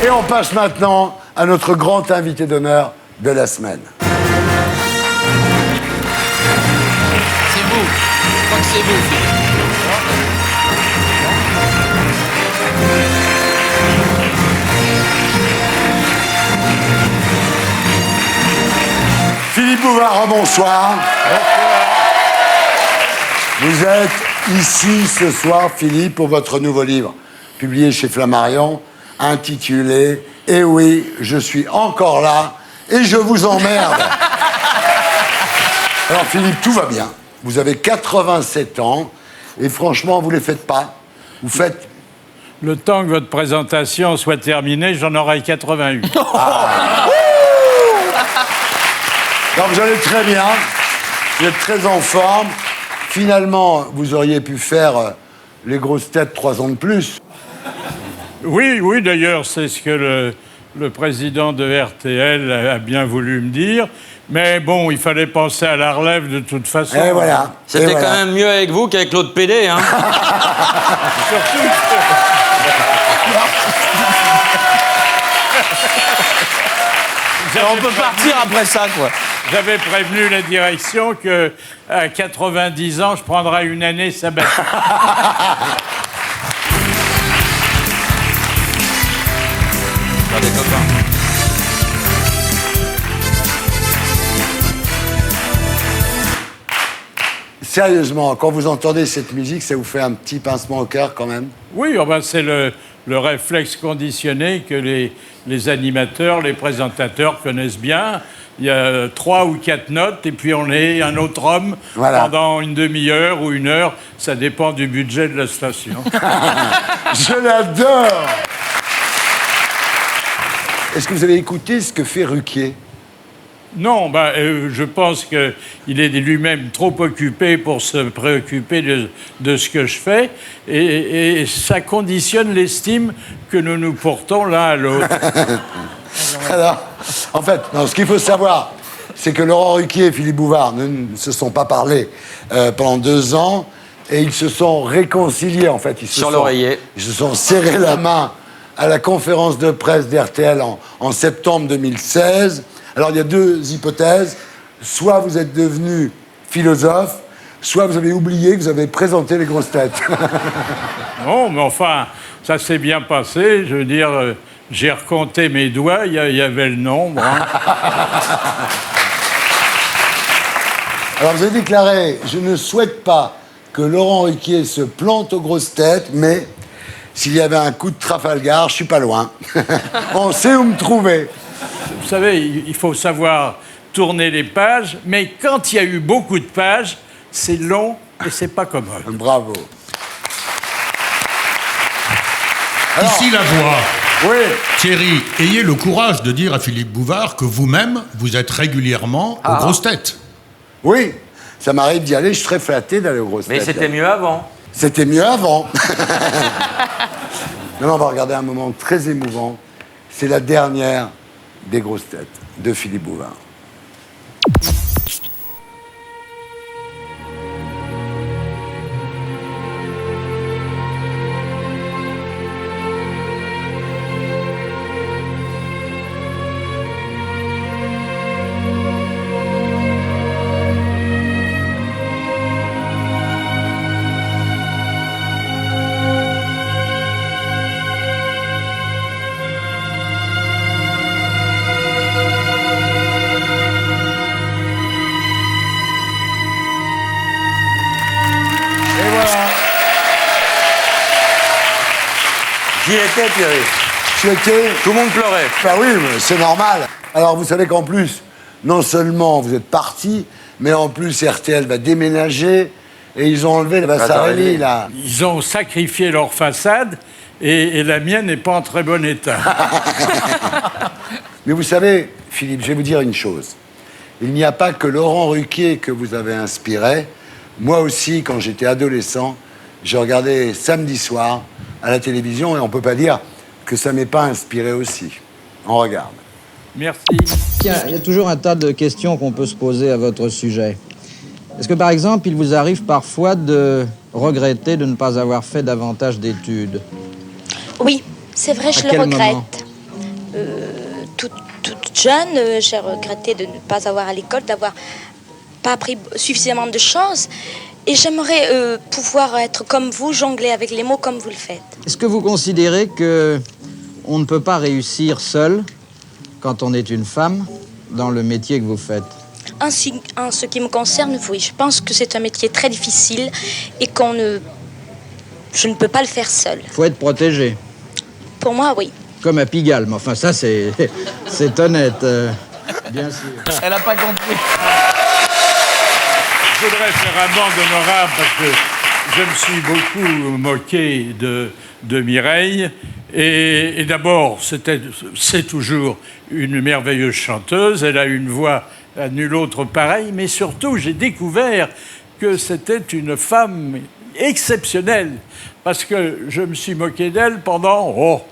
Et on passe maintenant à notre grand invité d'honneur de la semaine. C'est vous. Je crois que c'est vous, Philippe. Philippe Bouvard, bonsoir. Vous êtes ici ce soir, Philippe, pour votre nouveau livre, publié chez Flammarion, intitulé « Eh oui, je suis encore là et je vous emmerde ». Alors Philippe, tout va bien. Vous avez 87 ans et franchement, vous ne les faites pas. Vous faites... Le temps que votre présentation soit terminée, j'en aurai 88. Alors vous allez très bien, vous êtes très en forme. Finalement, vous auriez pu faire les grosses têtes 3 ans de plus. Oui, d'ailleurs, c'est ce que le président de RTL a bien voulu me dire. Mais bon, il fallait penser à la relève de toute façon. Et voilà. C'était quand même mieux avec vous qu'avec l'autre PD, hein. Surtout On peut partir après ça, quoi. j'avais prévenu la direction qu'à 90 ans, je prendrai une année sabbatique. Des copains. Sérieusement, quand vous entendez cette musique, ça vous fait un petit pincement au cœur quand même? Oui, c'est le réflexe conditionné que les animateurs, les présentateurs connaissent bien. Il y a 3 ou 4 notes et puis on est un autre homme pendant une demi-heure ou 1 heure. Ça dépend du budget de la station. Je l'adore! Est-ce que vous avez écouté ce que fait Ruquier? Non, je pense qu'il est lui-même trop occupé pour se préoccuper de ce que je fais et ça conditionne l'estime que nous nous portons l'un à l'autre. Alors, en fait, non, ce qu'il faut savoir, c'est que Laurent Ruquier et Philippe Bouvard ne se sont pas parlé pendant 2 ans et ils se sont réconciliés, en fait. Sur l'oreiller. Ils se sont serrés la main à la conférence de presse d'RTL en septembre 2016. Alors, il y a 2 hypothèses. Soit vous êtes devenu philosophe, soit vous avez oublié que vous avez présenté les grosses têtes. Non, mais enfin, ça s'est bien passé. Je veux dire, j'ai recompté mes doigts, il y avait le nombre. Hein. Alors, vous avez déclaré « Je ne souhaite pas que Laurent Ruquier se plante aux grosses têtes, mais s'il y avait un coup de Trafalgar, je suis pas loin. On sait où me trouver. » Vous savez, il faut savoir tourner les pages, mais quand il y a eu beaucoup de pages, c'est long et c'est pas commode. Bravo. Ici la voix. Oui. Thierry, ayez le courage de dire à Philippe Bouvard que vous-même, vous êtes régulièrement aux grosses têtes. Oui, ça m'arrive d'y aller, je suis très flatté d'aller aux grosses têtes. Mais c'était mieux avant. C'était mieux avant. Maintenant, on va regarder un moment très émouvant. C'est la dernière des grosses têtes de Philippe Bouvard. J'y étais, Thierry. Tu étais... Tout le monde pleurait. Bah oui, mais c'est normal. Alors, vous savez qu'en plus, non seulement vous êtes parti, mais en plus, RTL va déménager et ils ont enlevé la Vassarelli, là. Ils ont sacrifié leur façade et la mienne n'est pas en très bon état. Mais vous savez, Philippe, je vais vous dire une chose. Il n'y a pas que Laurent Ruquier que vous avez inspiré. Moi aussi, quand j'étais adolescent, je regardais samedi soir à la télévision et on ne peut pas dire que ça ne m'ait pas inspiré aussi. On regarde. Merci. Tiens, il y a toujours un tas de questions qu'on peut se poser à votre sujet. Est-ce que, par exemple, il vous arrive parfois de regretter de ne pas avoir fait davantage d'études? Oui, c'est vrai, je À quel le regrette. moment jeune, j'ai regretté de ne pas avoir à l'école, d'avoir pas appris suffisamment de choses. Et j'aimerais pouvoir être comme vous, jongler avec les mots comme vous le faites. Est-ce que vous considérez qu'on ne peut pas réussir seul quand on est une femme dans le métier que vous faites? En ce qui me concerne, oui. Je pense que c'est un métier très difficile et je ne peux pas le faire seul. Il faut être protégé. Pour moi, oui. Comme à Pigalle, mais enfin ça c'est honnête, bien sûr. Elle n'a pas compris. Je voudrais faire un bande honorable parce que je me suis beaucoup moqué de Mireille. Et d'abord, c'est toujours une merveilleuse chanteuse. Elle a une voix à nul autre pareille. Mais surtout, j'ai découvert que c'était une femme exceptionnelle. Parce que je me suis moqué d'elle pendant,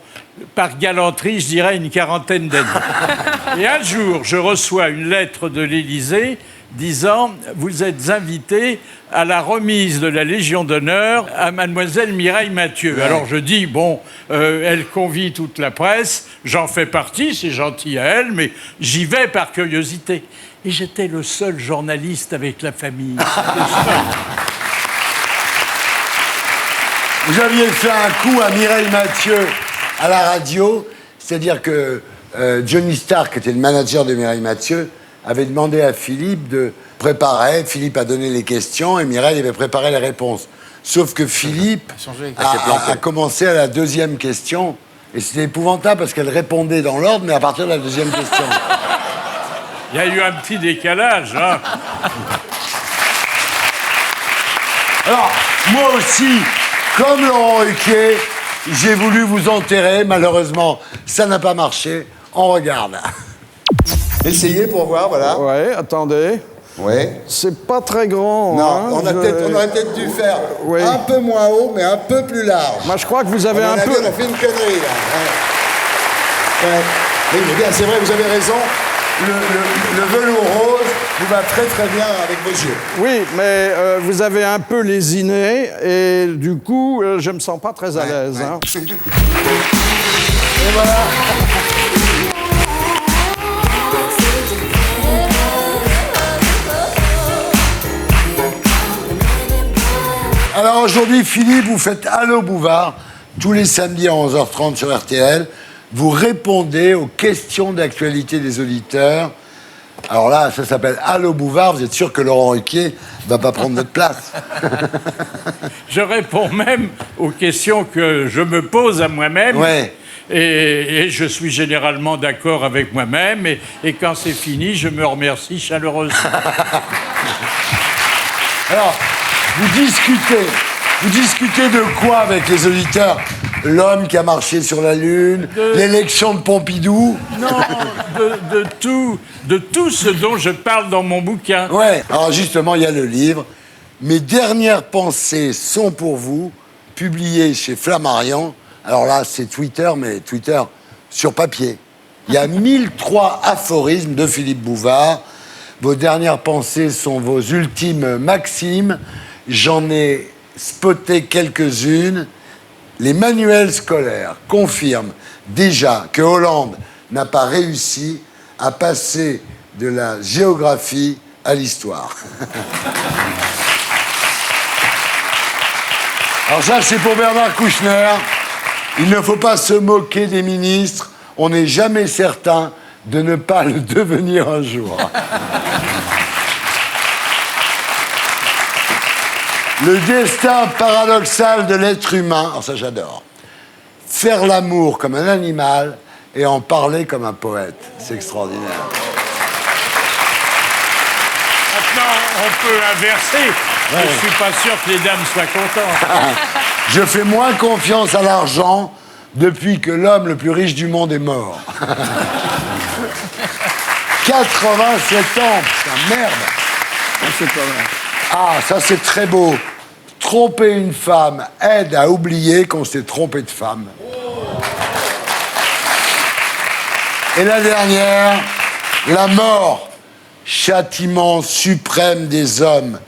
par galanterie, je dirais une quarantaine d'années. Et un jour, je reçois une lettre de l'Élysée disant « Vous êtes invité à la remise de la Légion d'honneur à mademoiselle Mireille Mathieu. » Ouais. Alors je dis « Bon, elle convie toute la presse, j'en fais partie, c'est gentil à elle, mais j'y vais par curiosité. » Et j'étais le seul journaliste avec la famille. Vous aviez fait un coup à Mireille Mathieu à la radio, c'est-à-dire que Johnny Stark, qui était le manager de Mireille Mathieu, avait demandé à Philippe de préparer. Philippe a donné les questions et Mireille avait préparé les réponses. Sauf que Philippe a commencé à la deuxième question et c'était épouvantable parce qu'elle répondait dans l'ordre, mais à partir de la deuxième question. Il y a eu un petit décalage, hein. Alors, moi aussi, comme Laurent Ruquier, j'ai voulu vous enterrer. Malheureusement, ça n'a pas marché. On regarde. Essayez pour voir, voilà. Ouais, attendez. Ouais. C'est pas très grand. Non, hein, on aurait peut-être dû faire un peu moins haut, mais un peu plus large. Moi, je crois que vous avez un peu... On a fait une connerie, là. Ouais. Oui, mais bien, c'est vrai, vous avez raison. Le velours rose vous va très très bien avec vos yeux. Oui, mais vous avez un peu lésiné et du coup, je me sens pas très à l'aise. Ouais. Hein. Et voilà. Alors aujourd'hui, Philippe, vous faites Allô Bouvard, tous les samedis à 11h30 sur RTL. Vous répondez aux questions d'actualité des auditeurs. Alors là, ça s'appelle Allô Bouvard. Vous êtes sûr que Laurent Ruquier ne va pas prendre votre place? Je réponds même aux questions que je me pose à moi-même. Ouais. Et je suis généralement d'accord avec moi-même. Et quand c'est fini, je me remercie chaleureusement. Alors, vous discutez de quoi avec les auditeurs? L'homme qui a marché sur la Lune, l'élection de Pompidou? Non, de tout ce dont je parle dans mon bouquin. Ouais, alors justement, il y a le livre. Mes dernières pensées sont pour vous, publié chez Flammarion. Alors là, c'est Twitter, mais Twitter sur papier. Il y a 1003 aphorismes de Philippe Bouvard. Vos dernières pensées sont vos ultimes maximes. J'en ai spoté quelques-unes. Les manuels scolaires confirment déjà que Hollande n'a pas réussi à passer de la géographie à l'histoire. Alors ça, c'est pour Bernard Kouchner. Il ne faut pas se moquer des ministres. On n'est jamais certain de ne pas le devenir un jour. Le destin paradoxal de l'être humain, alors ça j'adore. Faire l'amour comme un animal et en parler comme un poète. C'est extraordinaire. Maintenant, on peut inverser. Ouais. Je suis pas sûr que les dames soient contentes. Je fais moins confiance à l'argent depuis que l'homme le plus riche du monde est mort. 87 ans, putain, merde. C'est pas vrai. Ah, ça c'est très beau. Tromper une femme aide à oublier qu'on s'est trompé de femme. Et la dernière, la mort, châtiment suprême des hommes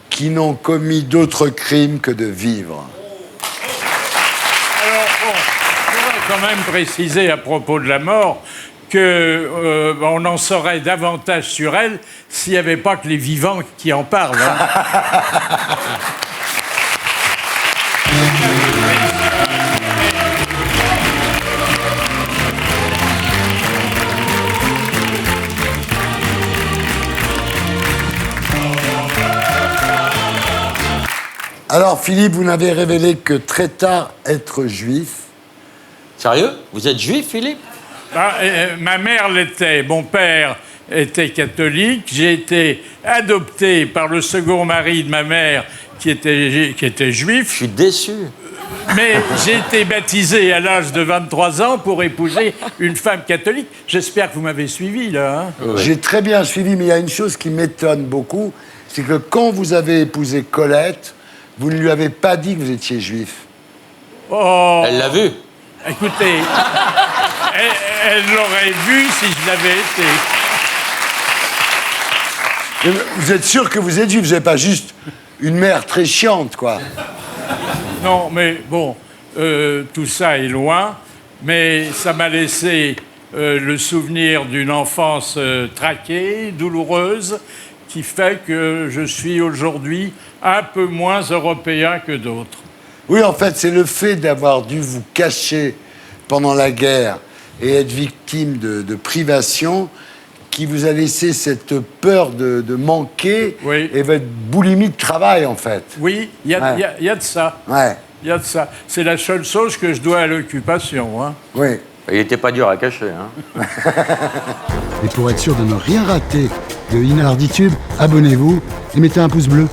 qui n'ont commis d'autre crime que de vivre. Alors, bon, je voudrais quand même préciser à propos de la mort qu'on en saurait davantage sur elle s'il n'y avait pas que les vivants qui en parlent. Hein. Alors, Philippe, vous n'avez révélé que très tard être juif. Sérieux? Vous êtes juif, Philippe? Ma mère l'était, mon père était catholique, j'ai été adopté par le second mari de ma mère qui était juif. Je suis déçu. Mais j'ai été baptisé à l'âge de 23 ans pour épouser une femme catholique. J'espère que vous m'avez suivi, là. Hein. Oui. J'ai très bien suivi, mais il y a une chose qui m'étonne beaucoup, c'est que quand vous avez épousé Colette, vous ne lui avez pas dit que vous étiez juif. Oh. Elle l'a vu. Écoutez, elle l'aurait vu si je l'avais été. Vous êtes sûr que vous êtes juif? Vous n'avez pas juste une mère très chiante, quoi. Non, mais bon, tout ça est loin, mais ça m'a laissé le souvenir d'une enfance traquée, douloureuse, qui fait que je suis aujourd'hui un peu moins européen que d'autres. Oui, en fait, c'est le fait d'avoir dû vous cacher pendant la guerre et être victime de privations qui vous a laissé cette peur de manquer et votre boulimie de travail, en fait. Oui, il y a de ça. Ouais. Il y a de ça. C'est la seule chose que je dois à l'occupation. Hein. Oui. Il n'était pas dur à cacher. Hein. Et pour être sûr de ne rien rater de Inarditube, abonnez-vous et mettez un pouce bleu.